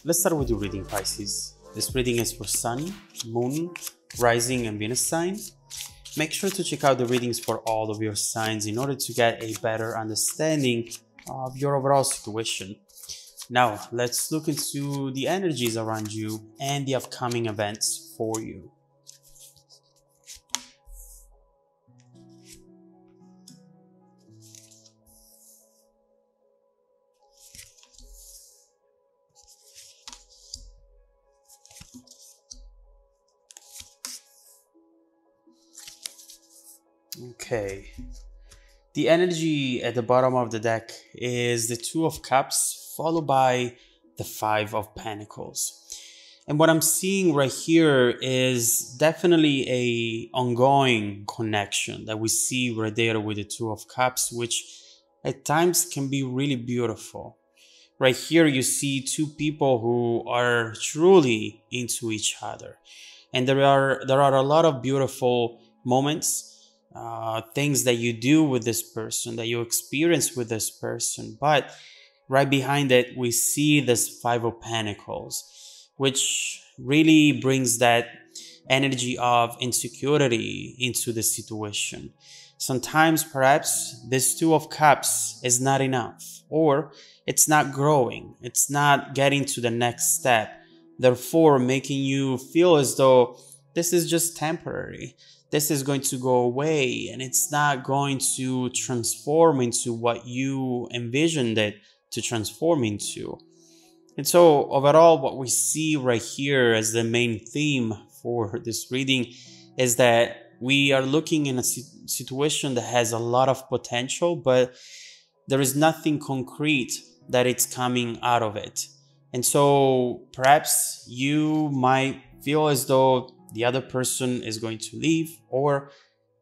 Let's start with your reading, Pisces. This reading is for Sun, Moon, Rising, and Venus sign. Make sure to check out the readings for all of your signs in order to get a better understanding of your overall situation. Now, let's look into the energies around you and the upcoming events for you. Okay, the energy at the bottom of the deck is the Two of Cups followed by the Five of Pentacles. And what I'm seeing right here is definitely a ongoing connection that we see right there with the Two of Cups, which at times can be really beautiful. Right here you see two people who are truly into each other. And there are a lot of beautiful moments, things that you do with this person, that you experience with this person. But right behind it, we see this Five of Pentacles, which really brings that energy of insecurity into the situation. Sometimes perhaps this Two of Cups is not enough, or it's not growing, it's not getting to the next step, therefore making you feel as though this is just temporary. This is going to go away and it's not going to transform into what you envisioned it to transform into. And so overall, what we see right here as the main theme for this reading is that we are looking in a situation that has a lot of potential, but there is nothing concrete that it's coming out of it. And so perhaps you might feel as though the other person is going to leave, or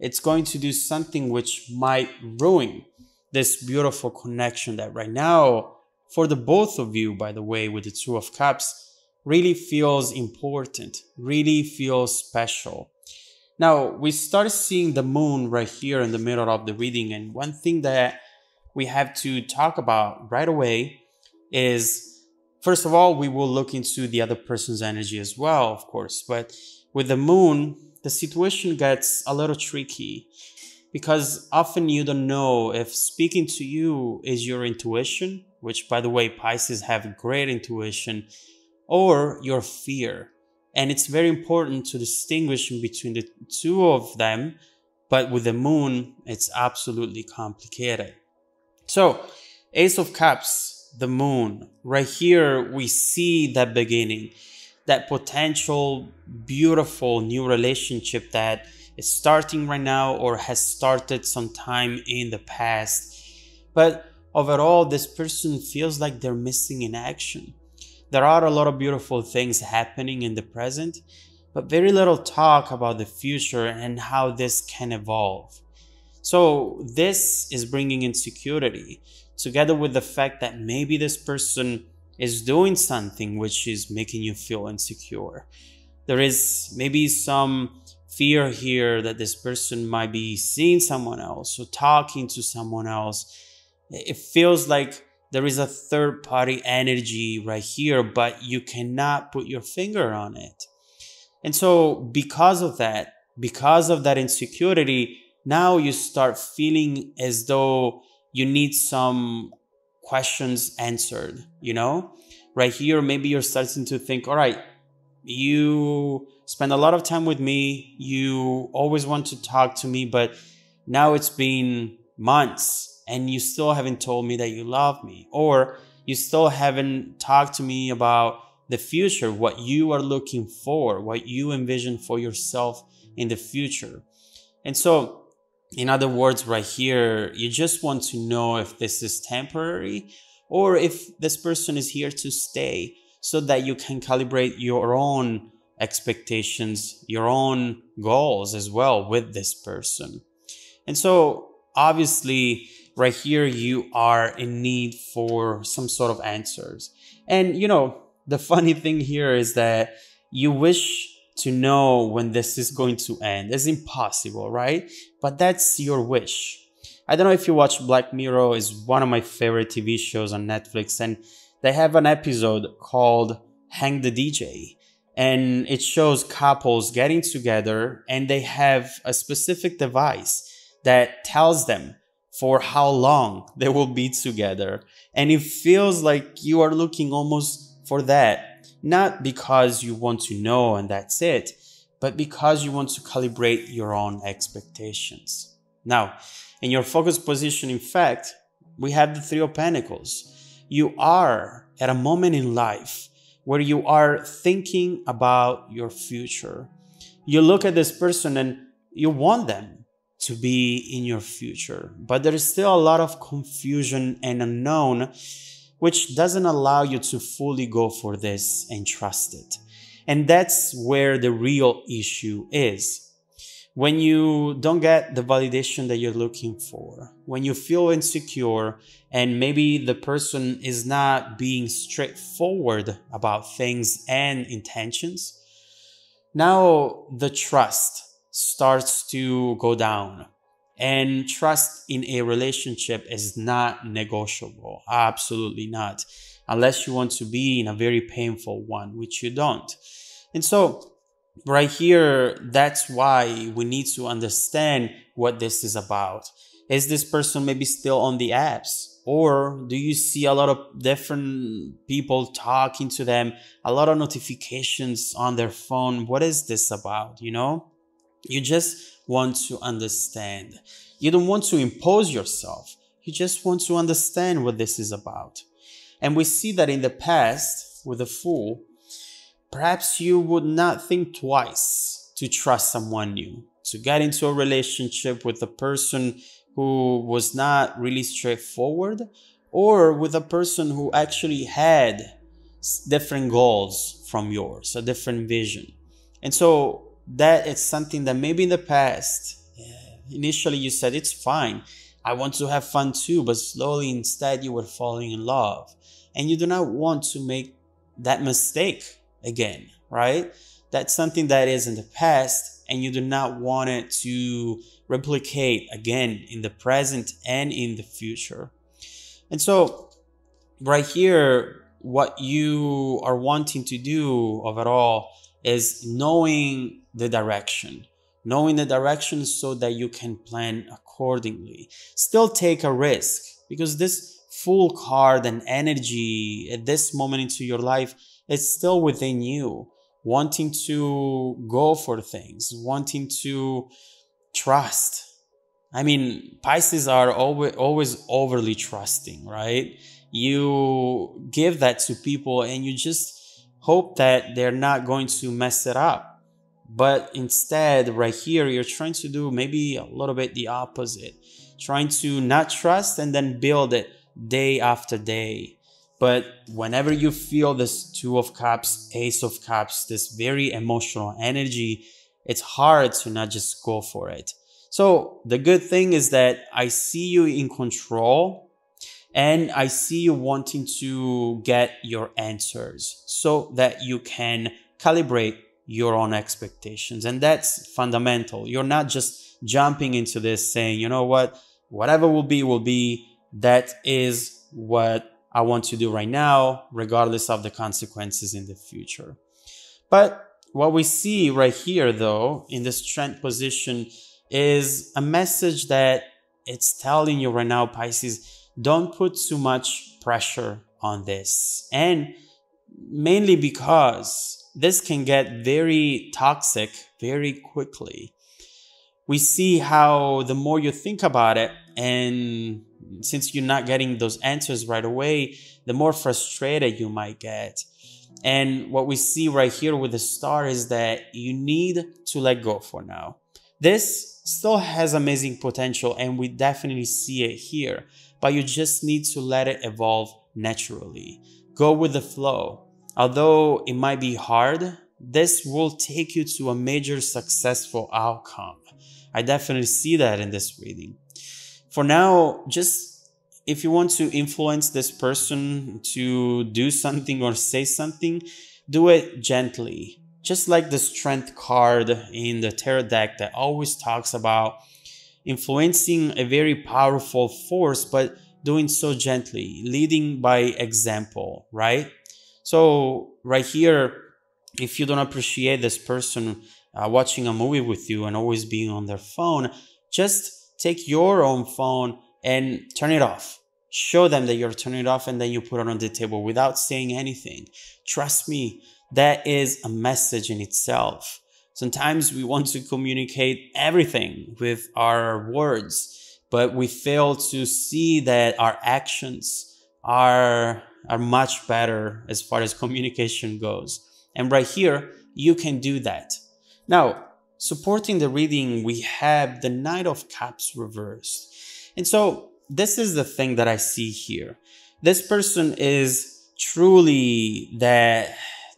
it's going to do something which might ruin this beautiful connection that right now, for the both of you, by the way, with the Two of Cups, really feels important, really feels special. Now, we start seeing the moon right here in the middle of the reading, and one thing that we have to talk about right away is, first of all, we will look into the other person's energy as well, of course, but with the moon, the situation gets a little tricky because often you don't know if speaking to you is your intuition, which by the way, Pisces have great intuition, or your fear. And it's very important to distinguish between the two of them, but with the moon, it's absolutely complicated. So, Ace of Cups, the moon, right here we see that beginning, that potential beautiful new relationship that is starting right now or has started sometime in the past. But overall, this person feels like they're missing in action. There are a lot of beautiful things happening in the present, but very little talk about the future and how this can evolve. So this is bringing insecurity, together with the fact that maybe this person is doing something which is making you feel insecure. There is maybe some fear here that this person might be seeing someone else or talking to someone else. It feels like there is a third-party energy right here, but you cannot put your finger on it. And so because of that insecurity, now you start feeling as though you need some questions answered, you know? Right here, maybe you're starting to think, all right, you spend a lot of time with me, you always want to talk to me, but now it's been months and you still haven't told me that you love me, or you still haven't talked to me about the future, what you are looking for, what you envision for yourself in the future. And so, in other words, right here, you just want to know if this is temporary or if this person is here to stay, so that you can calibrate your own expectations, your own goals as well with this person. And so obviously right here, you are in need for some sort of answers. And you know, the funny thing here is that you wish to know when this is going to end. It's impossible, right? But that's your wish. I don't know if you watch Black Mirror, is one of my favorite TV shows on Netflix, and they have an episode called Hang the DJ. And it shows couples getting together and they have a specific device that tells them for how long they will be together. And it feels like you are looking almost for that, not because you want to know and that's it, but because you want to calibrate your own expectations. Now, in your focus position, in fact, we have the Three of Pentacles. You are at a moment in life where you are thinking about your future. You look at this person and you want them to be in your future, but there is still a lot of confusion and unknown, which doesn't allow you to fully go for this and trust it. And that's where the real issue is. When you don't get the validation that you're looking for, when you feel insecure and maybe the person is not being straightforward about things and intentions, now the trust starts to go down. And trust in a relationship is not negotiable. Absolutely not. Unless you want to be in a very painful one, which you don't. And so right here, that's why we need to understand what this is about. Is this person maybe still on the apps? Or do you see a lot of different people talking to them, a lot of notifications on their phone? What is this about? You know, you just want to understand. You don't want to impose yourself. You just want to understand what this is about. And we see that in the past with the Fool, perhaps you would not think twice to trust someone new, to get into a relationship with a person who was not really straightforward, or with a person who actually had different goals from yours, a different vision. And so that is something that maybe in the past, initially you said, it's fine, I want to have fun too, but slowly instead you were falling in love. And you do not want to make that mistake again, right? That's something that is in the past and you do not want it to replicate again in the present and in the future. And so right here, what you are wanting to do overall is knowing the direction so that you can plan accordingly. Still take a risk, because this Fool card and energy at this moment into your life, it's still within you, wanting to go for things, wanting to trust. I mean, Pisces are always overly trusting, right? You give that to people and you just hope that they're not going to mess it up. But instead, right here, you're trying to do maybe a little bit the opposite, trying to not trust and then build it day after day. But whenever you feel this Two of Cups, Ace of Cups, this very emotional energy, it's hard to not just go for it. So the good thing is that I see you in control and I see you wanting to get your answers so that you can calibrate your own expectations. And that's fundamental. You're not just jumping into this saying, you know what, whatever will be, that is what I want to do right now, regardless of the consequences in the future. But what we see right here, though, in the Strength position is a message that it's telling you right now, Pisces, don't put too much pressure on this. And mainly because this can get very toxic very quickly. We see how the more you think about it, and since you're not getting those answers right away, the more frustrated you might get. And what we see right here with the Star is that you need to let go for now. This still has amazing potential and we definitely see it here, but you just need to let it evolve naturally. Go with the flow. Although it might be hard, this will take you to a major successful outcome. I definitely see that in this reading. For now, just if you want to influence this person to do something or say something, do it gently. Just like the Strength card in the tarot deck that always talks about influencing a very powerful force, but doing so gently, leading by example, right? So right here, if you don't appreciate this person watching a movie with you and always being on their phone, just take your own phone and turn it off. Show them that you're turning it off, and then you put it on the table without saying anything. Trust me, that is a message in itself. Sometimes we want to communicate everything with our words, but we fail to see that our actions are much better as far as communication goes. And right here, you can do that. Now, supporting the reading, we have the Knight of Cups reversed. And so this is the thing that I see here. This person is truly that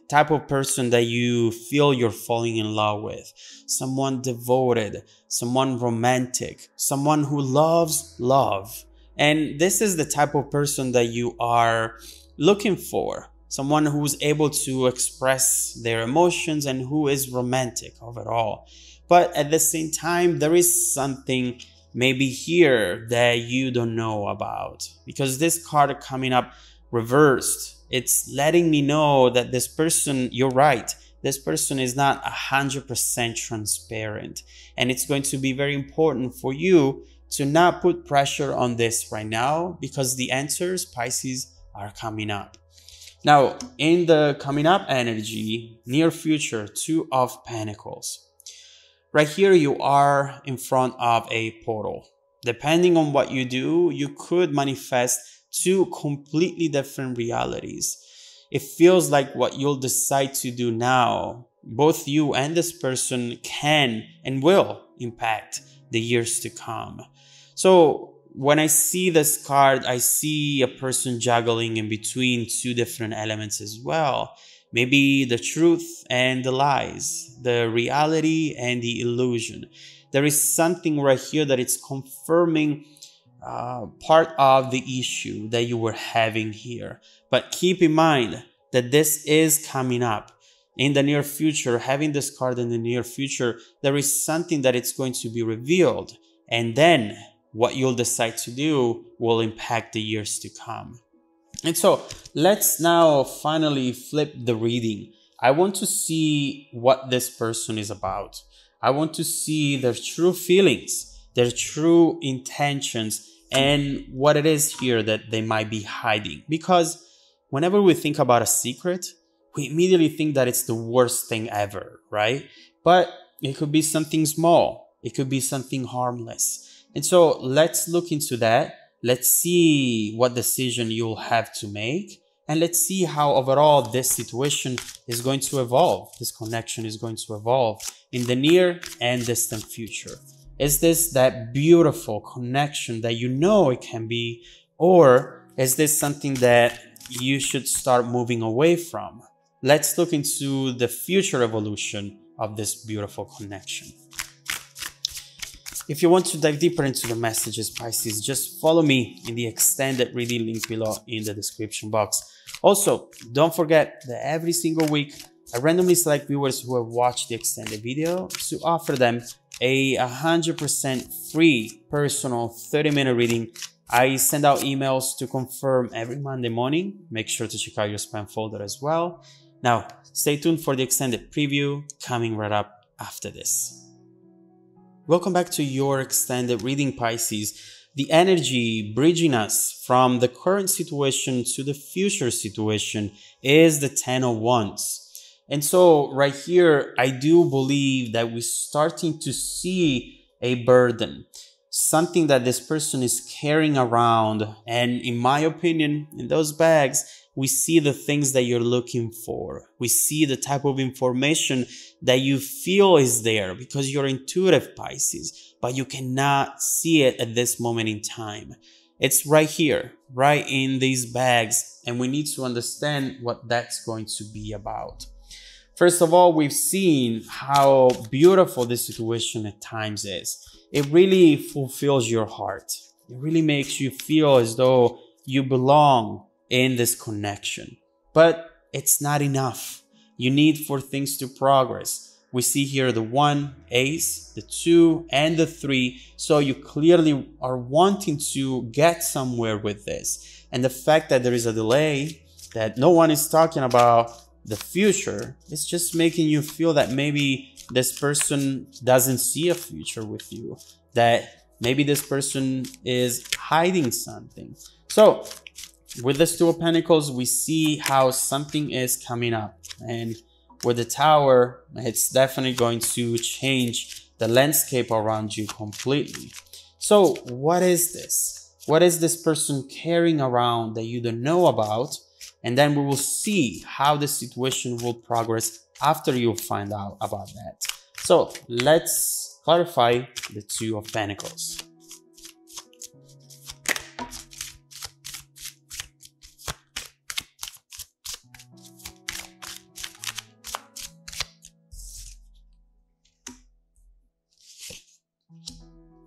type of person that you feel you're falling in love with. Someone devoted, someone romantic, someone who loves love. And this is the type of person that you are looking for. Someone who's able to express their emotions and who is romantic overall. But at the same time, there is something maybe here that you don't know about, because this card coming up reversed, it's letting me know that this person, you're right, this person is not 100% transparent, and it's going to be very important for you to not put pressure on this right now, because the answers, Pisces, are coming up. Now, in the coming up energy, near future, Two of Pentacles. Right here, you are in front of a portal. Depending on what you do, you could manifest two completely different realities. It feels like what you'll decide to do now, both you and this person can and will impact the years to come. So when I see this card, I see a person juggling in between two different elements as well. Maybe the truth and the lies, the reality and the illusion. There is something right here that it's confirming part of the issue that you were having here. But keep in mind that this is coming up in the near future. Having this card in the near future, there is something that it's going to be revealed. And then what you'll decide to do will impact the years to come. And so let's now finally flip the reading. I want to see what this person is about. I want to see their true feelings, their true intentions, and what it is here that they might be hiding. Because whenever we think about a secret, we immediately think that it's the worst thing ever, right? But it could be something small. It could be something harmless. And so let's look into that. Let's see what decision you'll have to make. And let's see how overall this situation is going to evolve. This connection is going to evolve in the near and distant future. Is this that beautiful connection that you know it can be? Or is this something that you should start moving away from? Let's look into the future evolution of this beautiful connection. If you want to dive deeper into the messages, Pisces, just follow me in the extended reading link below in the description box. Also, don't forget that every single week, I randomly select viewers who have watched the extended video to offer them a 100% free personal 30-minute reading. I send out emails to confirm every Monday morning. Make sure to check out your spam folder as well. Now, stay tuned for the extended preview coming right up after this. Welcome back to your extended reading, Pisces. The energy bridging us from the current situation to the future situation is the Ten of Wands. And so right here, I do believe that we're starting to see a burden, something that this person is carrying around. And in my opinion, in those bags, we see the things that you're looking for. We see the type of information that you feel is there because you're intuitive, Pisces, but you cannot see it at this moment in time. It's right here, right in these bags, and we need to understand what that's going to be about. First of all, we've seen how beautiful this situation at times is. It really fulfills your heart. It really makes you feel as though you belong in this connection. But it's not enough. You need for things to progress. We see here the 1 ace, the 2, and the 3. So you clearly are wanting to get somewhere with this. And the fact that there is a delay, that no one is talking about the future, it's just making you feel that maybe this person doesn't see a future with you, that maybe this person is hiding something. So with this Two of Pentacles, we see how something is coming up, and with the Tower, it's definitely going to change the landscape around you completely. So what is this? What is this person carrying around that you don't know about? And then we will see how the situation will progress after you find out about that. So let's clarify the Two of Pentacles.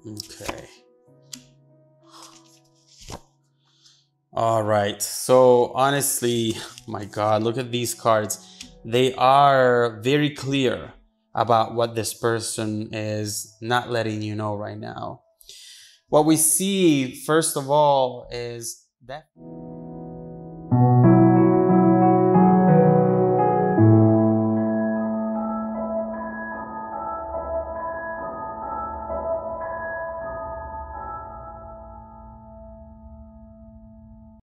Okay. All right. So honestly, my God, look at these cards. They are very clear about what this person is not letting you know right now. What we see, first of all, is that